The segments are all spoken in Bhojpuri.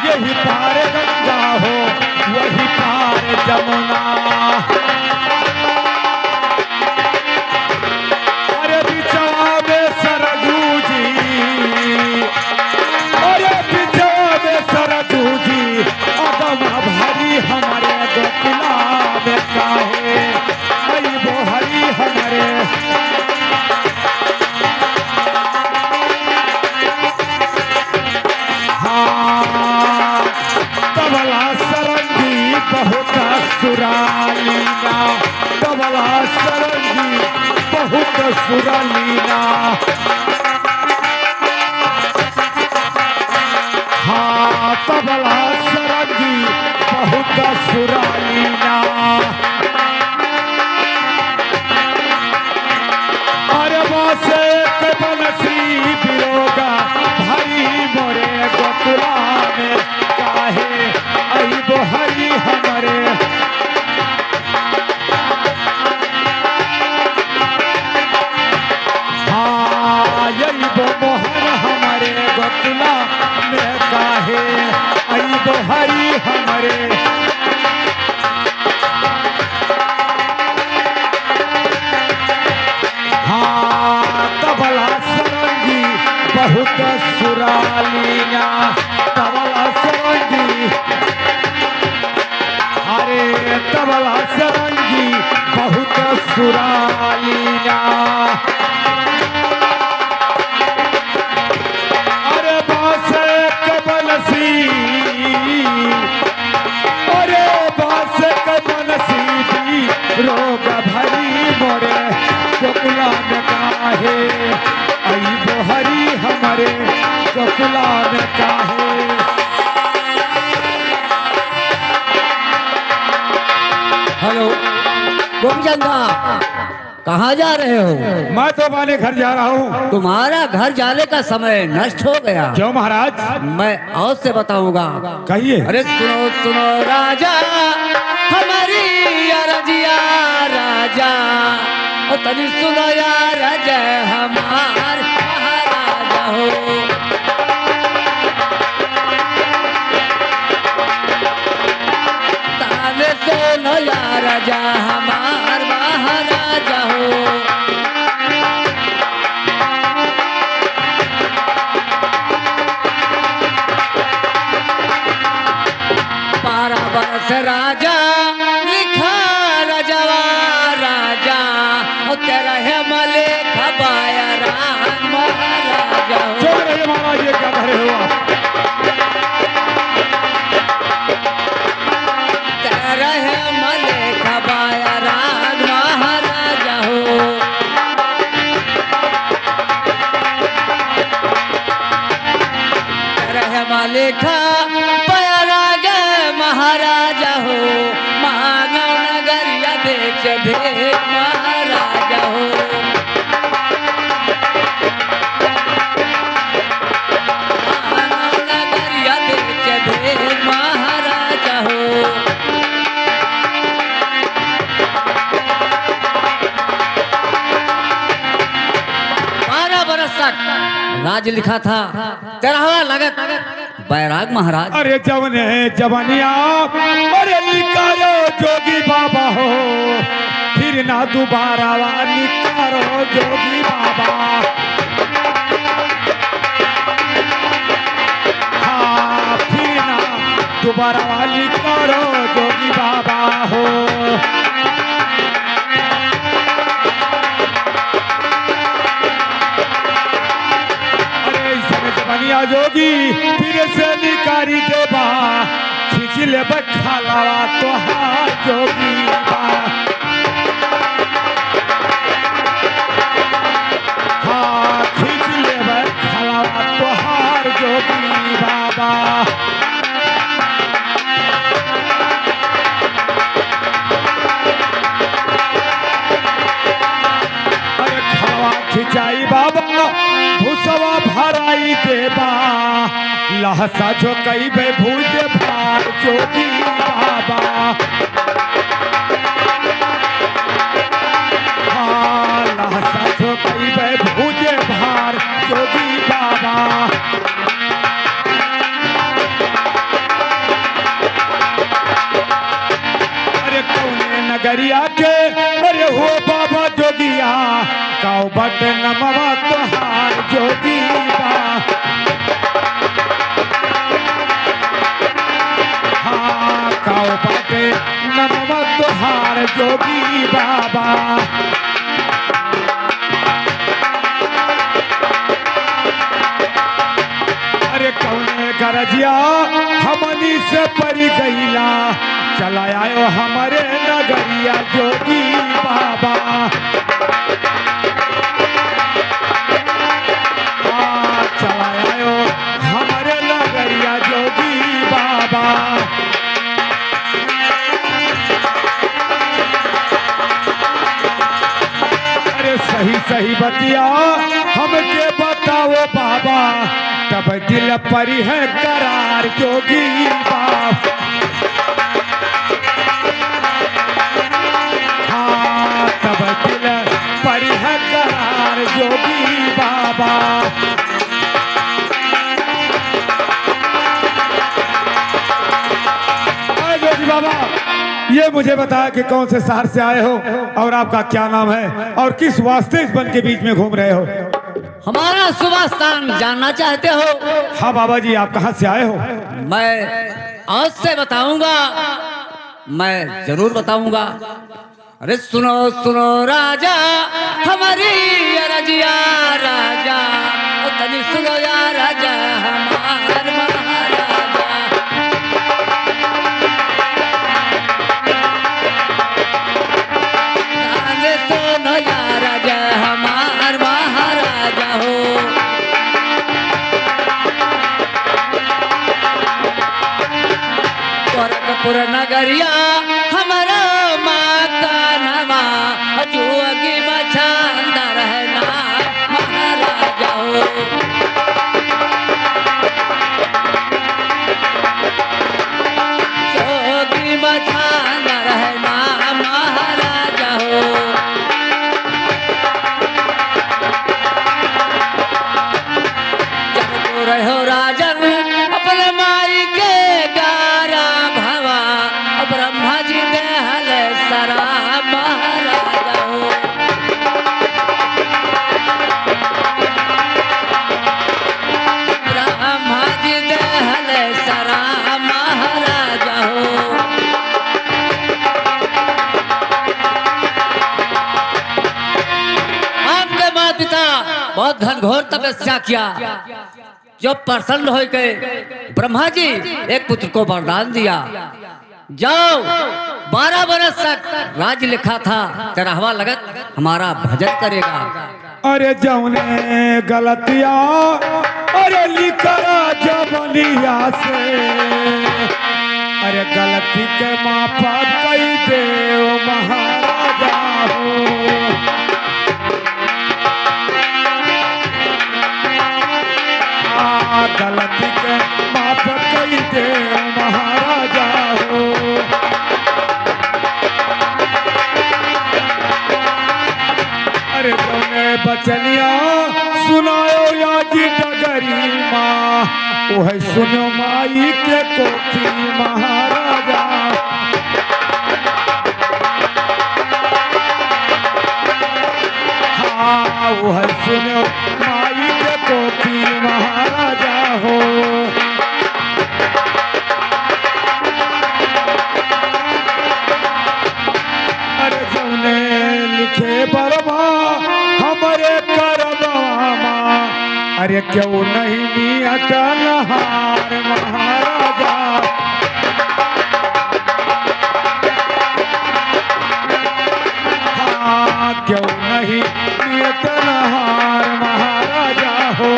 यही पार गंगा हो वही पार जमुना। अरे बिचवा में सरजू जी, अरे बिचवा में सरजू जी, अदम भरी हमारे गोकुला में काहे आई वो हरी हमारे। तबला सरंगी बहुत सुरालीना, तबला सरंगी बहुत सुरालीना। हाँ तबला सरंगी बहुत सुरालीना। अरे बासे के बनसी बिरोगा भाई मोरे गोकुला में काहे आई वो हरी हमारे। हाँ यही वो मोहन हमारे गोकुला में काहे आई वो हरी हमारे। हाँ तबला सरंगी बहुत सुरालीना, तबला सरंगी, अरे तबला सरंगी बहुत सुरालीना। अरे बासे के बनसी, अरे बासे के बनसी भी रोग भरी मोरे गोकुला में काहे आई वो हरी हमारे गोकुला में काहे। हेलो गोपचंदा, कहाँ जा रहे हो? मैं तो अपने घर जा रहा हूँ। तुम्हारा घर जाने का समय नष्ट हो गया। क्यों महाराज? मैं और से बताऊंगा। कहिए। अरे सुनो सुनो राजा हमारी अरजिया राजा, और तनी सुनो यार जय हमार महाराजा हो। ताने सुनो यार राजा हमार महाराजा हो। बारह बरस राजा लिखा रजवा राजा, और तेरा है मले खबाया राम महाराजा हो। चल रहे महाराज, ये क्या कह रहे हो आप? तेरा है मले खबाया राम महाराजा हो। तेरा है मले खबाया राम महाराजा हो। मांगो नगरिया बेच भेद महाराजा हो। मांगो नगरिया बेच भेद महाराजा हो। 12 बरस तक राज लिखा था, 13वां लगत बैराग महाराज। अरे जवने जवनिया, अरे निकारो जोगी बाबा हो, फिर ना दोबारा निकारो जोगी बाबा। हाँ फिर ना दोबारा निकारो जोगी बाबा हो। अरे इसमें जवनिया जोगी फिर से निकारी देबा, खींच ले बखालावा तो हार जोगी बा। हाँ खींच ले बखालावा तो हार जोगी बाबा। अरे खलवा खिंचाई बाबा, भूसवा भराई देबा, लहसा जो कई बे भूज भार जोगी बाबा। हाँ लहसा जो कई बे भूज भार जोगी बाबा। नगरिया के अरे हो बाबा जोगिया काऊ बट नमवा तोहार जोगी बा हाँ काऊ बट नमवा तोहार जोगी बाबा अरे कौने गरजिया हमनी से परी गईला चला आयो हमारे नगरिया जोगी बाबा चला आयो हमारे नगरिया जोगी बाबा अरे सही सही बतिया हमके बताओ बाबा तब दिल परी है करार जोगी बाबा हाँ तब दिल परी है करार जोगी बाबा जोगी बाबा ये मुझे बताया कि कौन से शहर से आए हो और आपका क्या नाम है और किस वास्ते इस वन के बीच में घूम रहे हो। हमारा शुभ स्थान जानना चाहते हो? हाँ बाबा जी आप कहाँ से आए हो? मैं आज से बताऊंगा, मैं जरूर बताऊंगा। अरे सुनो सुनो राजा हमारी रजिया राजा तनी सुनो या राजा हमार महाराजा सुनो या राजा हमार महाराजा हो गोरखपुर नगरिया हमारा माता नवा जोगी बछांदा रहना महाराजा हो जोगी बछांदा रहना महाराजा हो जब तो रहो राजन अपने माई के गारा भवा ब्रह्मा जी दहल सरा महाराजा हो ब्रह्मा जी दहल सरा महाराजा हो आपके माता पिता बहुत घनघोर तपस्या किया जो प्रसन्न हो गए ब्रह्मा जी एक पुत्र को वरदान दिया जाओ 12 बरस तक राज लिखा था 13वां लगत हमारा भजन करेगा। अरे जौने गलतिया अरे लिखरा जबलिया से अरे गलती के माफा कई देव महाराजा हो गलती के माफ कई दे महाराजा हो अरे तुमने बचनिया सुनायो या जी डगरी माँ वह सुनो माई के कोठी महाराजा हाँ वह सुनो माई के कोठी महाराजा हो अरे जौने लिखे बरमा हमारे करमामा अरे क्यों नहीं मियत नहार महाराजा हाँ क्यों नहीं मियत नहार महाराजा हो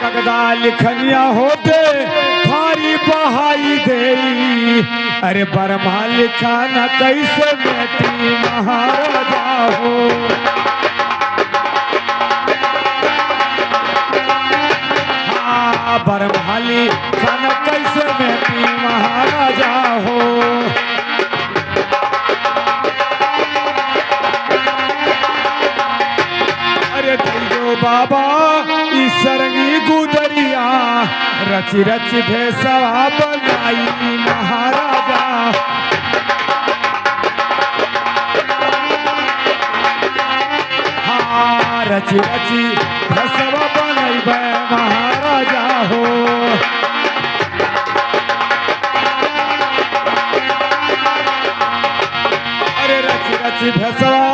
कगदा लिखनिया होते भारी बहाई दे अरे बरमा लिखा न कैसे बेटी महाराजा हो हाँ बरमा लिखा न कैसे बेटी महाराजा हो अरे बाबा सरंगी गुदरिया रची रची भेसवा बनाई महाराजा। हाँ रची रची भेसवा बनाई महाराजा हो। अरे रची रची भेसवा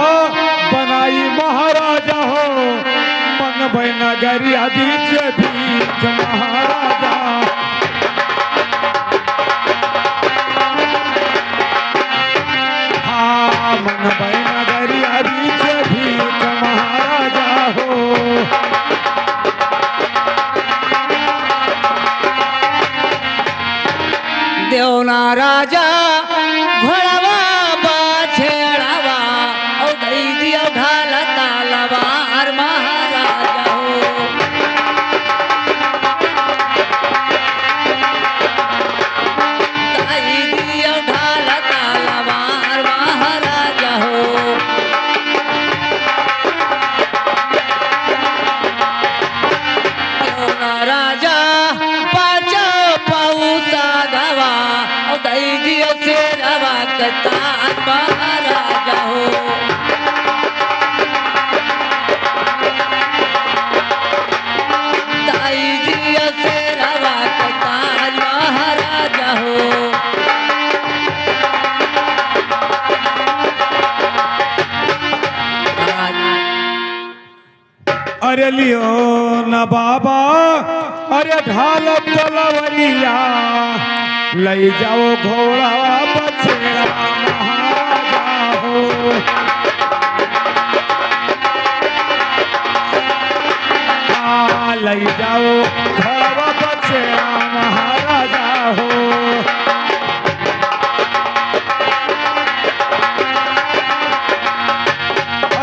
बनाई महाराजा हो। मन नगरिया बीच बीच महाराजा। हाँ मन नगरिया बीच बीच महाराजा हो। देवना राजा घोड़वा बाछेड़ावा और दई दिया ढाला तालावा हर महाराजा हो। दई दिया ढाला तालावा हर महाराजा हो। देवना राजा पाचो पाऊसा गवा और दई दियो से रवा कतार महाराजा हो। दई दियो से रवा कतार महाराजा हो। अरे लियो न बाबा अरे ढाल तलवरिया लई जाओ घोड़ा बछड़ा महाराजा हो। हाँ लई जाओ घोड़ा बछड़ा महाराजा हो।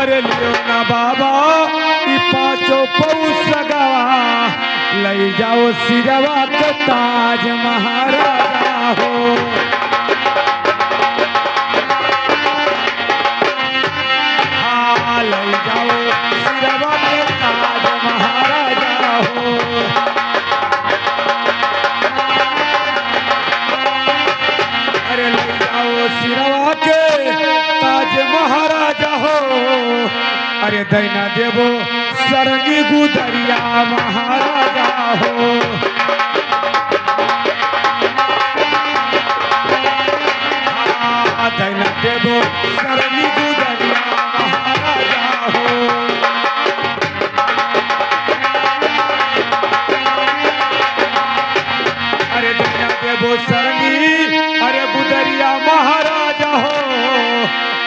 अरे लियो ना बाबा ई पाँचों पौष गवा लई जाओ सिरवा के ताज महाराजा हो। हाँ लई जाओ सिरवा के ताज महाराजा हो। अरे लई जाओ सिरवा के ताज महाराजा हो। अरे दैना देवो सरंगी गुदरिया महाराजा हो। हाँ दैना देवो सरंगी गुदरिया महाराजा हो। अरे दैना देवो सरंगी अरे गुदरिया महाराजा हो।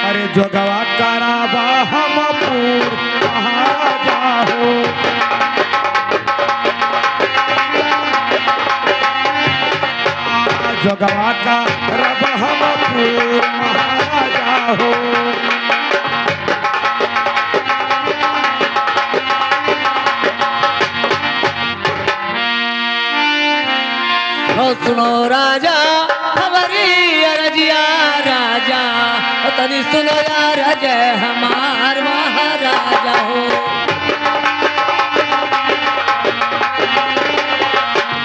अरे जोगवा कराबा हमपुर महाराजा हो। जोगवा कराबा हमपुर महाराजा हो। सुनो राजा हमारी अरजिया राजा तनी सुनो यार जय हमार महाराजा हो।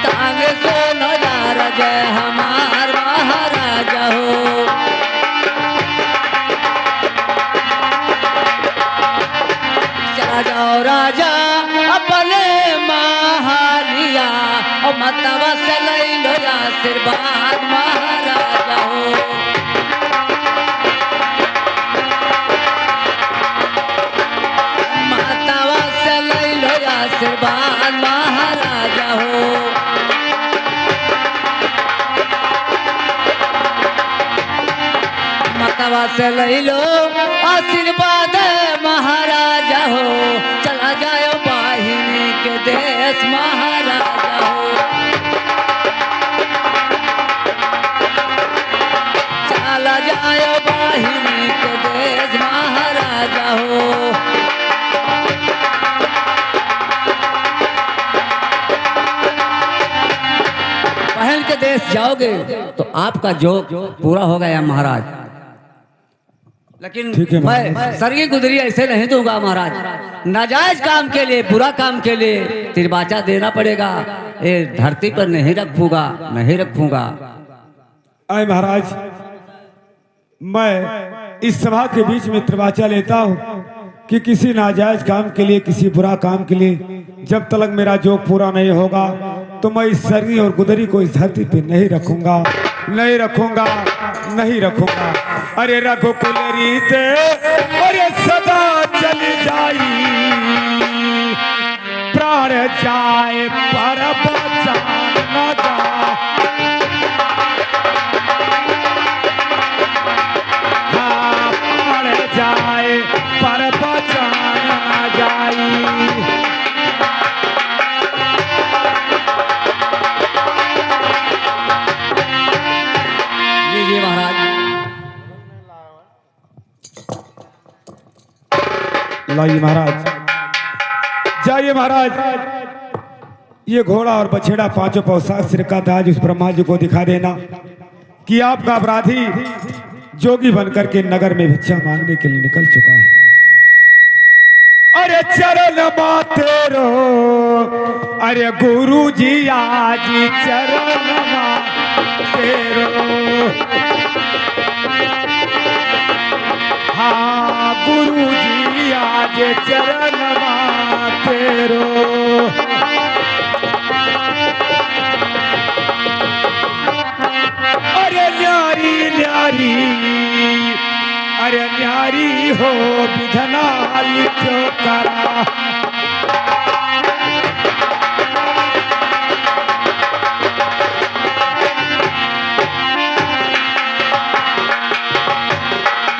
तांगे सुनो यार जय हमार महाराजा हो। चला जाओ राजा अपने महालिया और मतवा से लई लो आशीर्वाद महाराजा हो। मतवा से लई लो आशीर्वाद महाराजा हो। मतवा से लई लो आशीर्वाद महाराजा हो। चला जाओ वाहिनी के देश महाराजा हो। चला जाओ वाहिनी के देश महाराजा हो। पहल के देश जाओगे तो आपका जोग पूरा हो गया महाराज। लेकिन मैं सरगी गुदरी ऐसे नहीं दूंगा महाराज। नाजायज काम के लिए, बुरा काम के लिए तिरबाचा देना पड़ेगा। ये धरती पर नहीं रखूंगा, नहीं रखूंगा। आए महाराज, मैं इस सभा के बीच में तिरबाचा लेता हूँ कि किसी नाजायज काम के लिए, किसी बुरा काम के लिए जब तक मेरा जोग पूरा नहीं होगा तो मैं इस सरगी और गुदरी को इस धरती पे नहीं रखूंगा, नहीं रखूंगा, नहीं रखूंगा। अरे रघुकुल रीते अरे सदा चली जाई, प्राण जाए पर बचान न जाए। हाँ, प्राण जाए पर बचान न जाई। लाइए महाराज, जाइए महाराज। ये घोड़ा और बछेड़ा पांचों पौसाक सिर का ताज उस ब्रह्मा जी को दिखा देना कि आपका अपराधी जोगी बनकर के नगर में भिक्षा मांगने के लिए निकल चुका है। अरे चरण माते रो, अरे गुरु जी आज चरण माते रो। हाँ, गुरु जी आज चरण माते रो। अरे न्यारी न्यारी, अरे न्यारी हो विधना लिखो करा।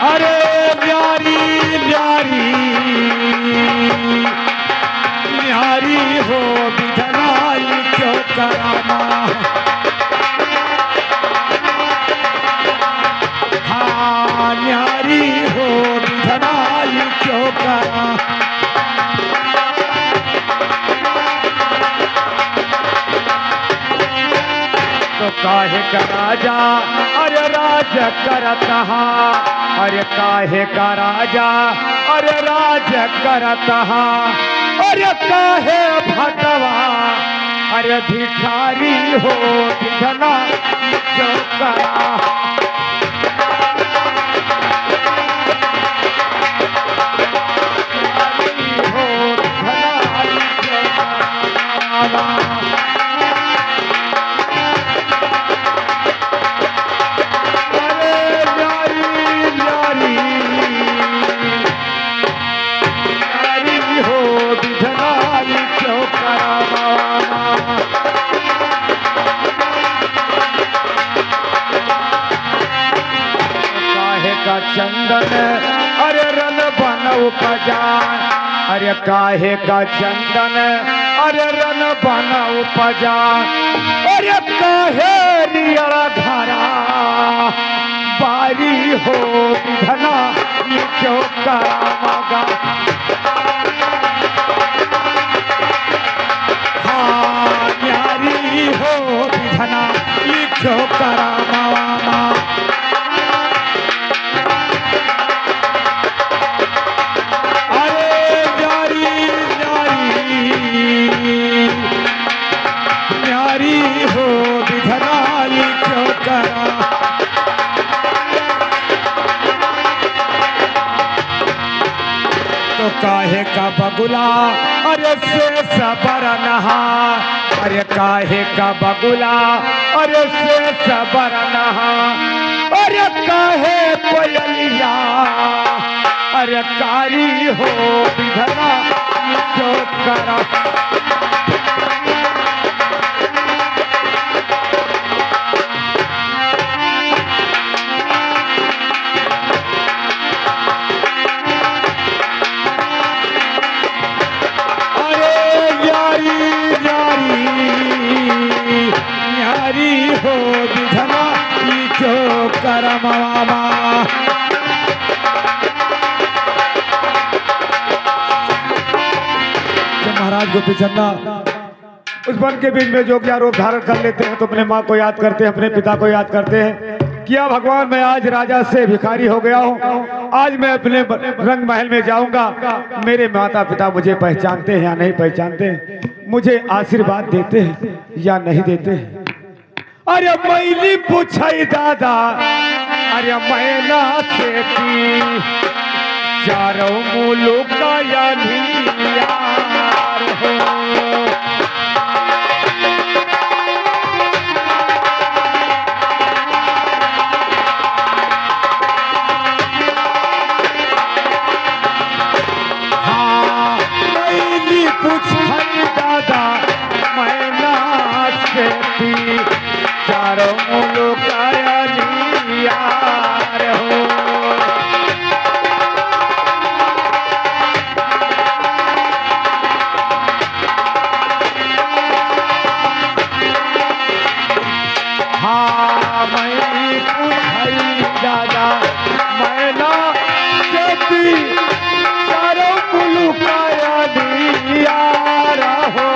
अरे न्यारी न्यारी, न्यारी हो विधना लिखो कराना। हाँ, न्यारी हो विधना लिखो करा। तो काहे का राजा अरे राज करता, अरे काहे का राजा अरे राज करता, अरे काहे भटवा अरे भिखारी हो विधना जो करा। हो विधना जो करा। चंदन अरे रन बन उपजा, अरे काहे का चंदन अरे रन बन उपजा। अरे काहे रिया धारा बारी हो विधना क्यों करामगा। हाँ, न्यारी हो विधना क्यों करामा। तो काहे का बगुला अरे से सबर नहा, अरे काहे का बगुला अरे से सबर नहा। अरे काहे कोयलिया अरे कारी हो विधना जो करा। हो विधना जो करमावा। महाराज को पिछन्ना उस वन के बीच में जो क्या रूप धारण कर लेते हैं तो अपने माँ को याद करते हैं, अपने पिता को याद करते हैं किया भगवान, मैं आज राजा से भिखारी हो गया हूँ। आज मैं अपने रंग महल में जाऊंगा। मेरे माता पिता मुझे पहचानते हैं या नहीं पहचानते, मुझे आशीर्वाद देते हैं या नहीं देते। अरे मैली पूछाई दादा, अरे मैना से चारों मुल्क का यार हो। हाँ मैली पूछाई दादा मैना से चारों मुल्क का यार हो। हाँ मैं पूछाई दादा मैना से चारों मुल्क का यार हो।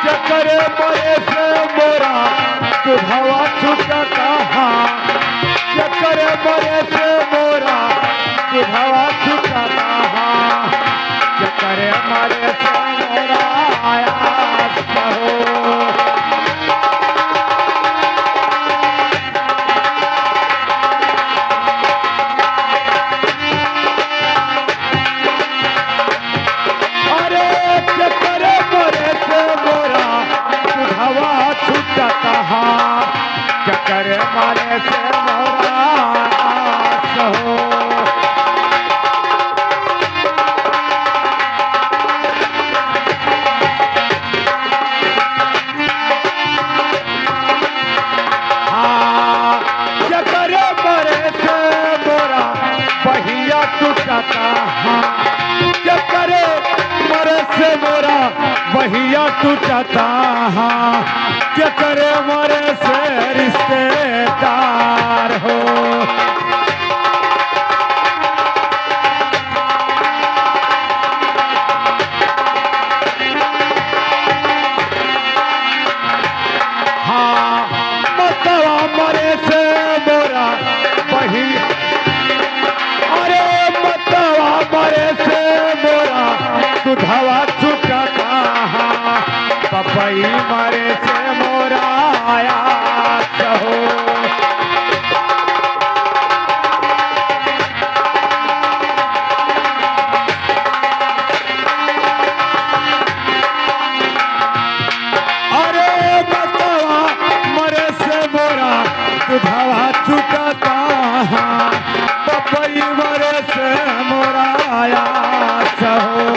चक्कर मरे से मोरा तू हवा छुटा कहा, चक्कर मरे से मोरा तू हवा छुटा कहा, चक्कर मरे से मोरा आया हो। कहा चक्कर मारे से मोरा हो। हाँ चक्कर मारे से मोरा बहिया टूटा कहा, चक्कर मारे से मोरा बहिया टूटा कहा, चक्कर मरे से रिश्तेदार हो। हाँ मतवा मरे से मोरा बही, अरे मतवा मरे से मोरा दुधवा छुटा कहा, पपई मरे से मोरा आया हो। अरे मतवा मरे से मोरा दुधवा छुटा कहा, पपई मरे से मोरा आया हो।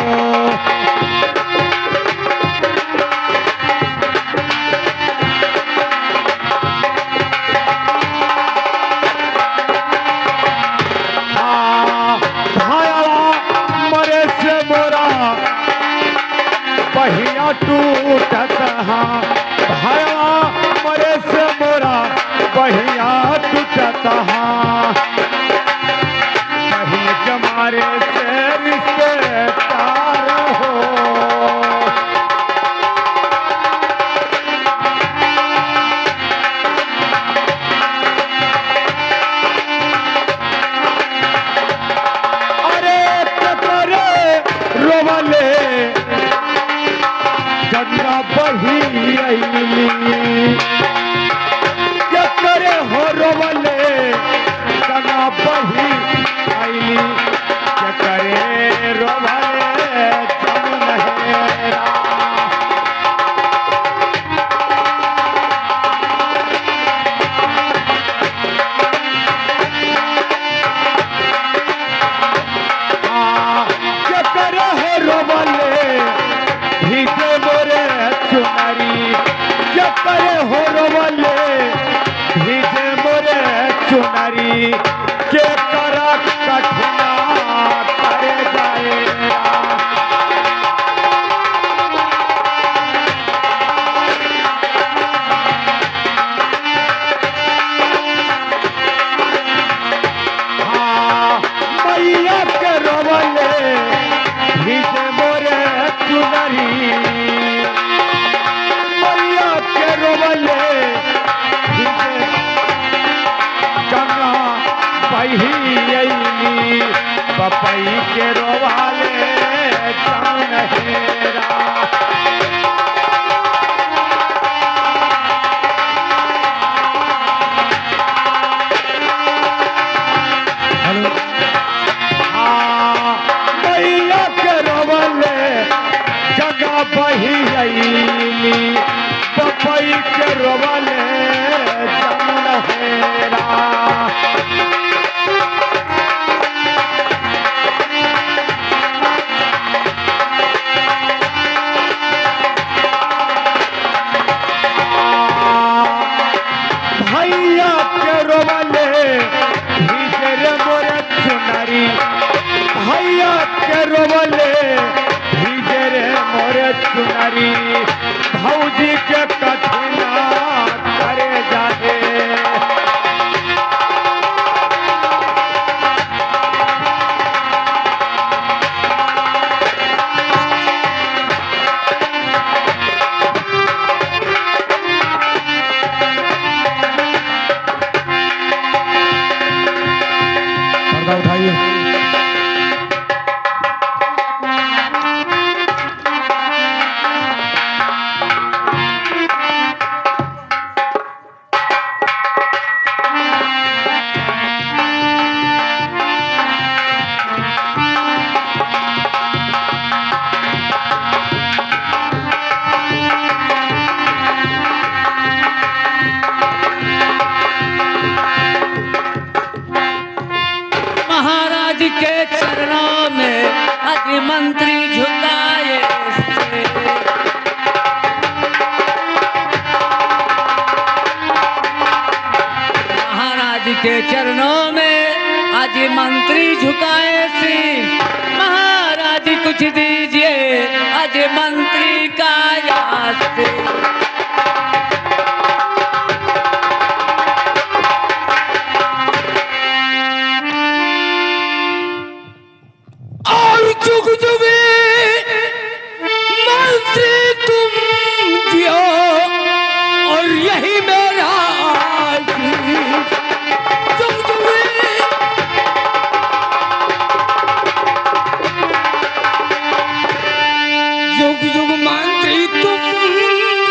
बहिया टूटत हाँ भया मरे से मोरा बहिया टूटत हाँ, बहिन के मारे से रिश्तेदार हो। अरे करे रोवले गंगा बही अली, क्या करे हो रोवले गंगा बही अली, क्या करे रोवले जमुनहेरा। क्या करे हो रोवले भीगे मोरे चुनरी, क्या करे हो रोवले भीगे मोरे चुनरी, के करा कठिना करे जाए। हाँ मैया के रोवले भीगे मोरे चुनरी, मैया के रोवले पपई के रोवाले जमुनहेरा। मैया के रोवाले गंगा बही अइली, पपई के रोवाले जमुनहेरा। भैया के रोवाले भीजरे मोरे चुनरी, भैया के रोवाले भीजरे मोरे चुनरी। भौजी के कठिना करे जाहे, पर्दा उठाइए। महाराज के चरणों में अति मंत्री झुकाए से। महाराज के चरणों में अति मंत्री झुकाए से। महाराज कुछ दीजिए अति मंत्री का याद से। जुग जुगे मंत्री तुम जियो और यही मेरा आशीष। जुग जुगे जुग जुग मंत्री तुम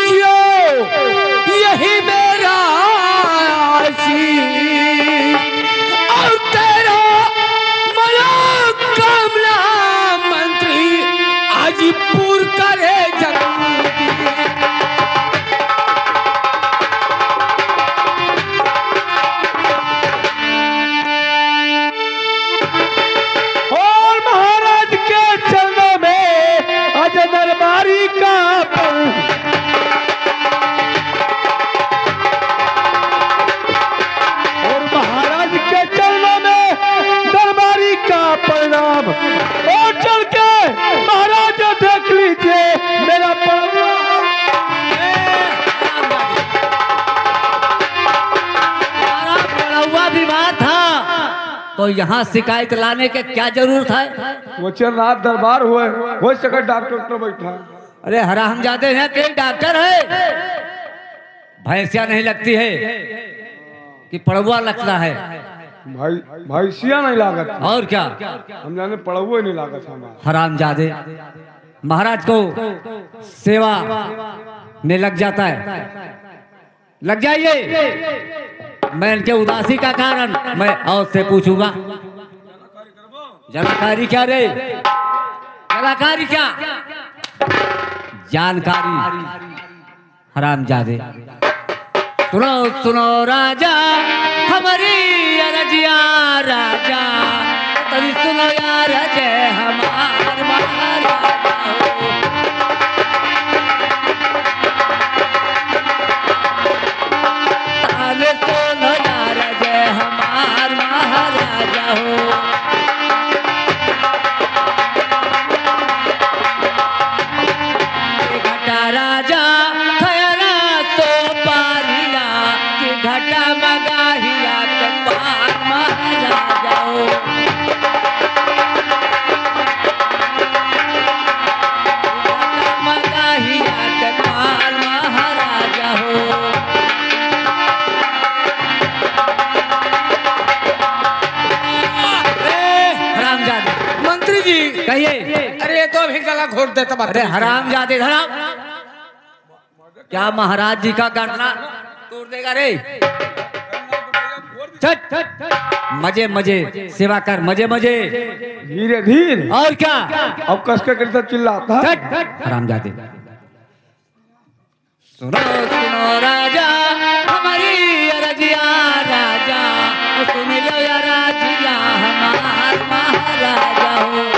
जियो यही मेरा आशीष। और तेरा मनोकामना पूर करे जल्दी। और महाराज के चरणों में अज दरबारी का और महाराज के चरणों में दरबारी का प्रणाम। और चल के महाराज देख लीजिए मेरा पड़ौआ विवाह था तो यहाँ शिकायत लाने के क्या जरूरत है? वो चल रात दरबार हुए हो सके डॉक्टर तो बैठा। अरे हरामजादे हैं कि डॉक्टर है? भैंसिया नहीं लगती है कि पड़ौआ लगता है? भाई भैंसिया नहीं लागत और क्या? हम जाने पड़ौआ नहीं लागत हमारा। हरामजादे महाराज को सेवा में लग जाता है। लग जाइए। मैं इनके उदासी का कारण मैं और से पूछूंगा। जानकारी क्या रे? जानकारी क्या? जानकारी हरामजादे। सुनो सुनो राजा हमारी अरजिया राजा, तभी सुनो यार जय हमार महाराजा हो। ताले सुनो यार जय हमार महाराजा हो। घटा राजा खयरा तो पारिया कि घटा मगाहिया के पार महाराजा हो। तो भी गला घोट देता बात। अरे हराम जादे धराम, क्या महाराज जी का गर्दना तोड़ देगा रे। मजे मजे सेवा कर, मजे मजे, धीरे धीरे। और क्या। अब कस के करता चिल्लाता हराम जादे। सुनो सुनो राजा हमारी अरजिया, राजा सुन लो या राजिया हमार महाराजा हो।